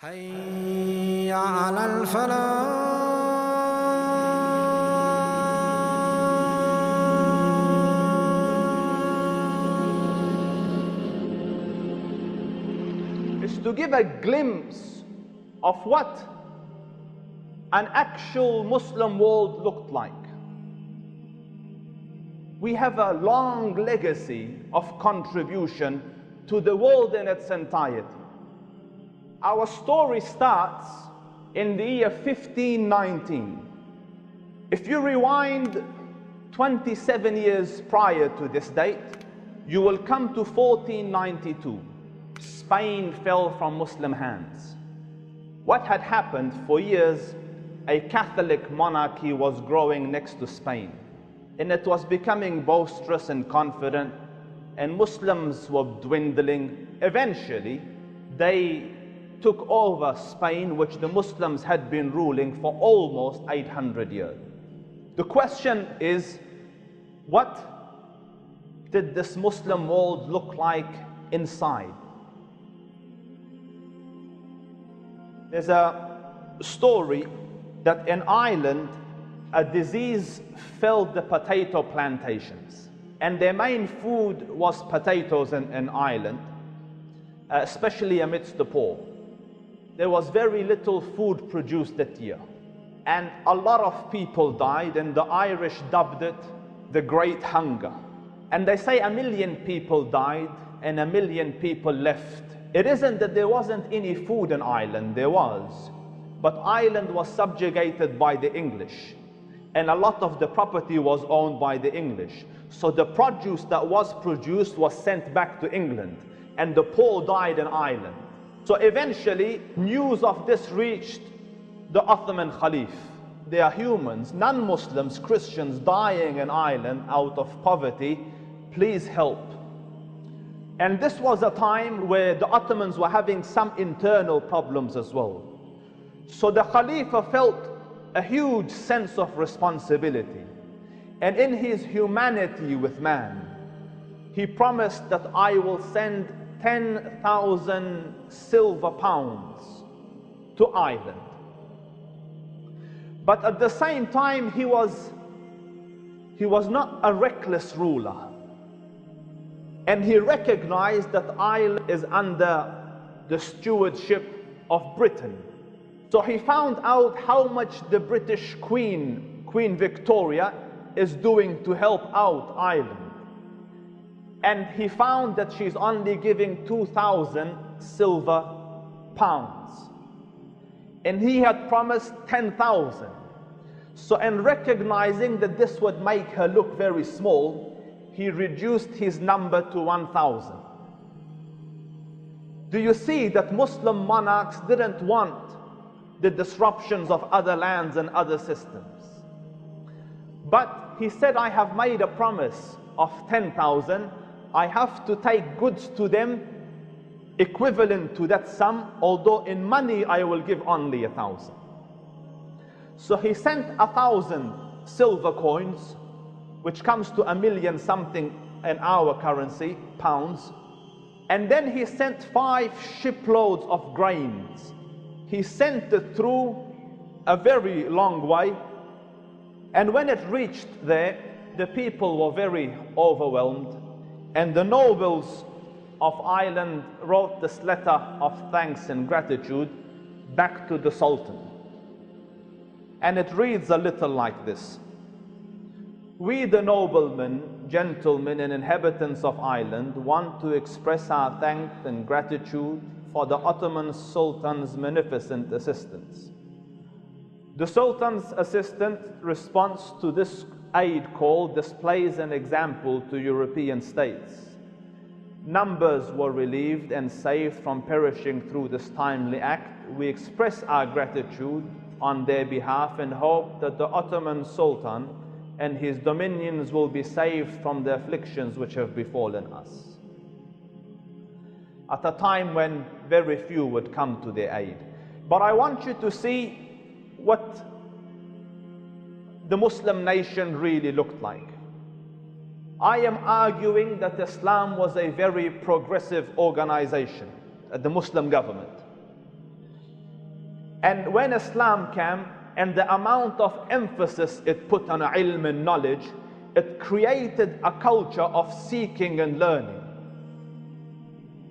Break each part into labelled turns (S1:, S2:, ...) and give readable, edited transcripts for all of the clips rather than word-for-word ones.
S1: حي على الفلاح.
S2: Is to give a glimpse of what an actual Muslim world looked like. We have a long legacy of contribution to the world in its entirety. Our story starts in the year 1519. If you rewind 27 years prior to this date, you will come to 1492. Spain fell from Muslim hands. What had happened? For years, a Catholic monarchy was growing next to Spain, and it was becoming boisterous and confident, and Muslims were dwindling. Eventually, they took over Spain, which the Muslims had been ruling for almost 800 years. The question is, what did this Muslim world look like inside? There's a story that in Ireland, a disease filled the potato plantations, and their main food was potatoes in Ireland, especially amidst the poor. There was very little food produced that year, and a lot of people died, and the Irish dubbed it the Great Hunger. And they say 1 million people died and 1 million people left. It isn't that there wasn't any food in Ireland, there was, but Ireland was subjugated by the English, and a lot of the property was owned by the English. So the produce that was produced was sent back to England, and the poor died in Ireland. So eventually, news of this reached the Ottoman Caliph. They are humans, non-Muslims, Christians dying in Ireland out of poverty. Please help. And this was a time where the Ottomans were having some internal problems as well. So the Khalifa felt a huge sense of responsibility. And in his humanity with man, he promised that I will send 10,000 silver pounds to Ireland. But at the same time, he was not a reckless ruler. And he recognized that Ireland is under the stewardship of Britain. So he found out how much the British Queen Victoria, is doing to help out Ireland. And he found that she's only giving 2,000 silver pounds. And he had promised 10,000. So in recognizing that this would make her look very small, he reduced his number to 1,000. Do you see that Muslim monarchs didn't want the disruptions of other lands and other systems? But he said, I have made a promise of 10,000. I have to take goods to them equivalent to that sum, although in money I will give only 1,000. So he sent 1,000 silver coins, which comes to 1 million something in our currency, pounds. And then he sent 5 shiploads of grains. He sent it through a very long way. And when it reached there, the people were very overwhelmed. And the nobles of Ireland wrote this letter of thanks and gratitude back to the Sultan. And it reads a little like this. We, the noblemen, gentlemen, and inhabitants of Ireland, want to express our thanks and gratitude for the Ottoman Sultan's magnificent assistance. The Sultan's assistant response to this aid call displays an example to European states. Numbers were relieved and saved from perishing through this timely act. We express our gratitude on their behalf and hope that the Ottoman Sultan and his dominions will be saved from the afflictions which have befallen us. At a time when very few would come to their aid. But I want you to see what the Muslim nation really looked like. I am arguing that Islam was a very progressive organization, the Muslim government. And when Islam came, and the amount of emphasis it put on ilm and knowledge, it created a culture of seeking and learning.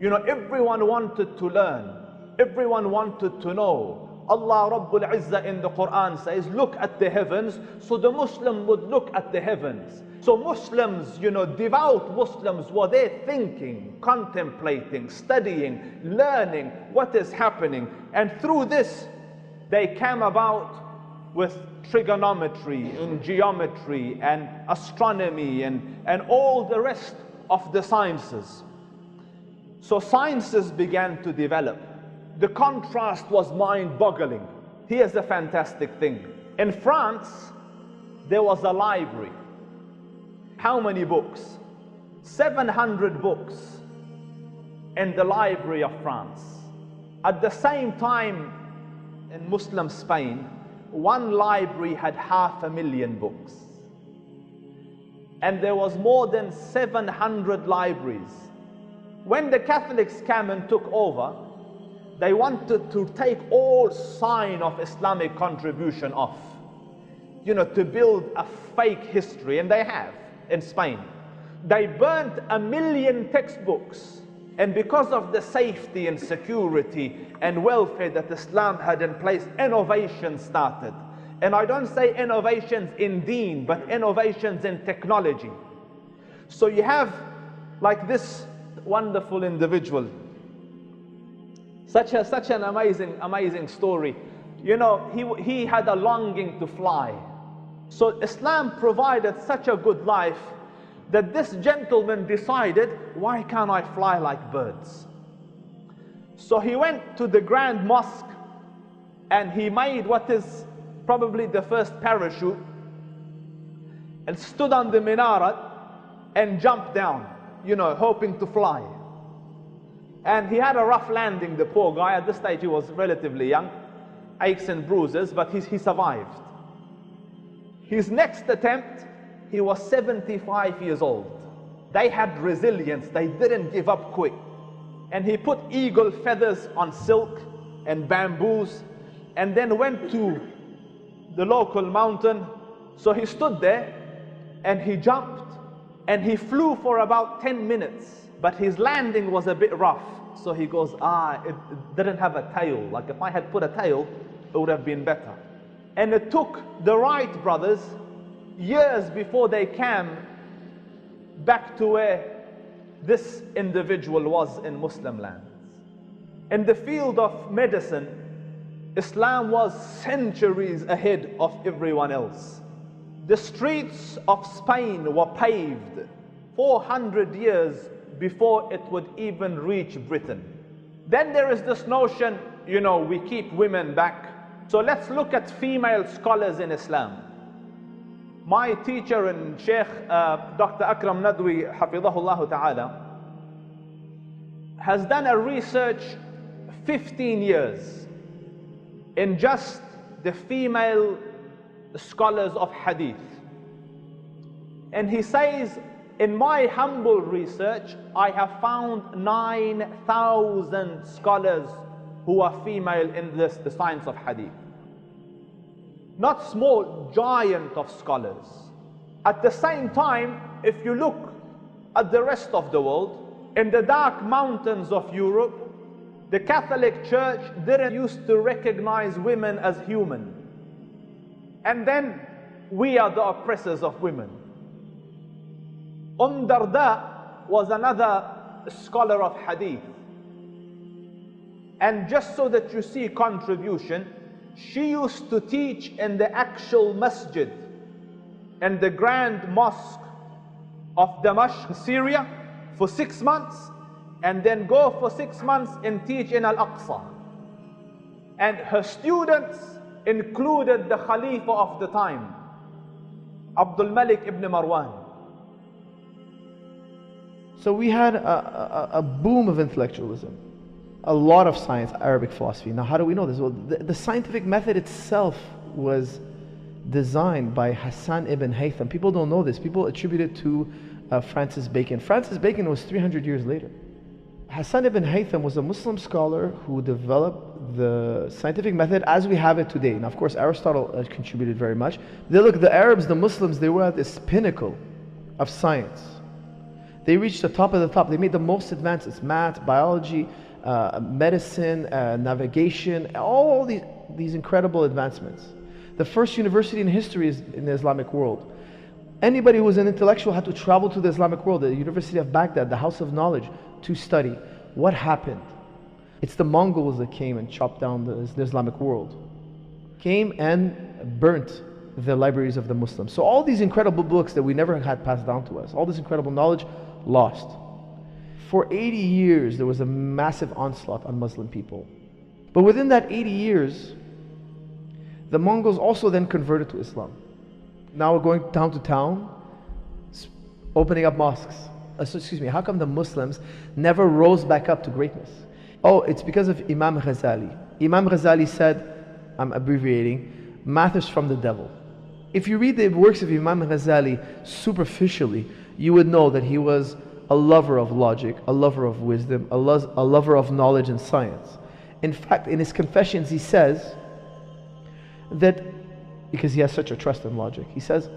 S2: You know, everyone wanted to learn. Everyone wanted to know. Allah Rabbul Izzah in the Quran says, look at the heavens. So the Muslim would look at the heavens. So Muslims, you know, devout Muslims were there thinking, contemplating, studying, learning what is happening. And through this, they came about with trigonometry and geometry and astronomy and all the rest of the sciences. So sciences began to develop. The contrast was mind-boggling. Here's a fantastic thing. In France, there was a library. How many books? 700 books in the Library of France. At the same time, in Muslim Spain, one library had 500,000 books. And there was more than 700 libraries. When the Catholics came and took over, they wanted to take all sign of Islamic contribution off. You know, to build a fake history, and they have in Spain. They burnt 1 million textbooks. And because of the safety and security and welfare that Islam had in place, innovation started. And I don't say innovations in deen, but innovations in technology. So you have like this wonderful individual, such an amazing story. You know, he had a longing to fly. So Islam provided such a good life that this gentleman decided, why can't I fly like birds? So he went to the Grand Mosque and he made what is probably the first parachute and stood on the minaret and jumped down, you know, hoping to fly. And he had a rough landing, the poor guy. At this stage he was relatively young, aches and bruises, but he survived. His next attempt, he was 75 years old. They had resilience, they didn't give up quick. And he put eagle feathers on silk and bamboos and then went to the local mountain. So he stood there and he jumped and he flew for about 10 minutes, but his landing was a bit rough. So he goes, it didn't have a tail. Like if I had put a tail, it would have been better. And it took the Wright brothers years before they came back to where this individual was in Muslim lands. In the field of medicine, Islam was centuries ahead of everyone else. The streets of Spain were paved 400 years before it would even reach Britain. Then there is this notion, you know, we keep women back. So let's look at female scholars in Islam. My teacher and Sheikh Dr. Akram Nadwi, Hafidahullah Ta'ala, has done a research 15 years in just the female scholars of hadith. And he says, in my humble research, I have found 9,000 scholars who are female in the science of hadith. Not small, giant of scholars. At the same time, if you look at the rest of the world, in the dark mountains of Europe, the Catholic Church didn't used to recognize women as human. And then we are the oppressors of women. Darda was another scholar of hadith. And just so that you see contribution, she used to teach in the actual masjid and the grand mosque of Damascus, Syria, for 6 months, and then go for 6 months and teach in Al-Aqsa. And her students included the Khalifa of the time, Abdul Malik ibn Marwan.
S3: So we had a boom of intellectualism, a lot of science, Arabic philosophy. Now how do we know this? Well, the scientific method itself was designed by Hassan ibn Haytham. People don't know this. People attribute it to Francis Bacon. Francis Bacon was 300 years later. Hassan ibn Haytham was a Muslim scholar who developed the scientific method as we have it today. Now, of course, Aristotle contributed very much. Look, the Arabs, the Muslims, they were at this pinnacle of science. They reached the top of the top. They made the most advances: math, biology, medicine, navigation, all these incredible advancements. The first university in history is in the Islamic world. Anybody who was an intellectual had to travel to the Islamic world, the University of Baghdad, the House of Knowledge, to study. What happened? It's the Mongols that came and chopped down the Islamic world. Came and burnt the libraries of the Muslims. So all these incredible books that we never had passed down to us, all this incredible knowledge, lost. For 80 years, there was a massive onslaught on Muslim people. But within that 80 years, the Mongols also then converted to Islam. Now we're going town to town, opening up mosques. How come the Muslims never rose back up to greatness? Oh, it's because of Imam Ghazali. Imam Ghazali said, I'm abbreviating, math is from the devil. If you read the works of Imam Ghazali superficially, you would know that he was a lover of logic, a lover of wisdom, a lover of knowledge and science. In fact, in his Confessions, he says that, because he has such a trust in logic, he says,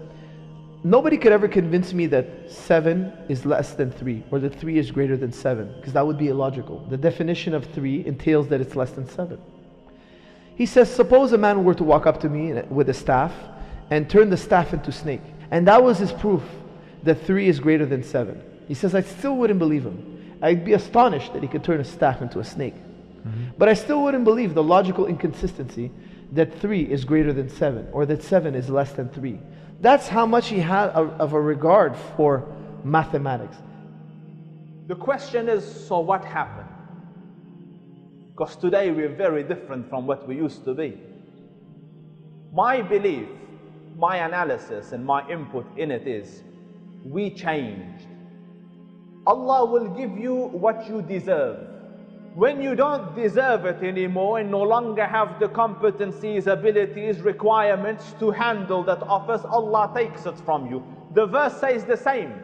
S3: nobody could ever convince me that 7 is less than 3, or that 3 is greater than 7, because that would be illogical. The definition of 3 entails that it's less than 7. He says, suppose a man were to walk up to me with a staff and turn the staff into a snake, and that was his proof that 3 is greater than 7. He says, I still wouldn't believe him. I'd be astonished that he could turn a staff into a snake. But I still wouldn't believe the logical inconsistency that 3 is greater than 7, or that 7 is less than 3. That's how much he had of a regard for mathematics.
S2: The question is, so what happened? Because today we're very different from what we used to be. My belief, my analysis, and my input in it is, we changed. Allah will give you what you deserve. When you don't deserve it anymore and no longer have the competencies, abilities, requirements to handle that office, Allah takes it from you. The verse says the same.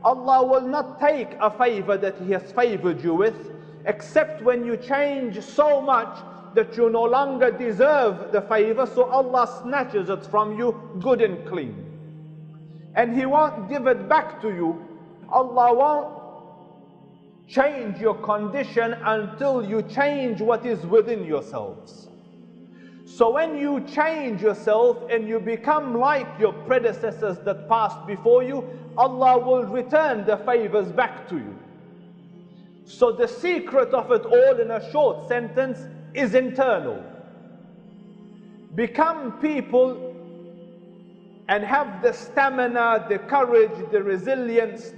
S2: Allah will not take a favor that He has favored you with, except when you change so much that you no longer deserve the favor, so Allah snatches it from you good and clean. And He won't give it back to you. Allah won't change your condition until you change what is within yourselves. So when you change yourself and you become like your predecessors that passed before you, Allah will return the favors back to you. So the secret of it all, in a short sentence, is internal. Become people and have the stamina, the courage, the resilience,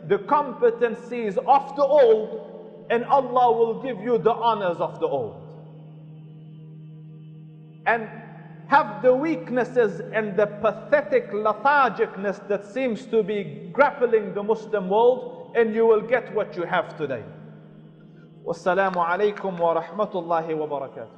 S2: the competencies of the old, and Allah will give you the honors of the old. And have the weaknesses and the pathetic lethargicness that seems to be grappling the Muslim world, and you will get what you have today. Wassalamu alaikum wa rahmatullahi wa barakatuh.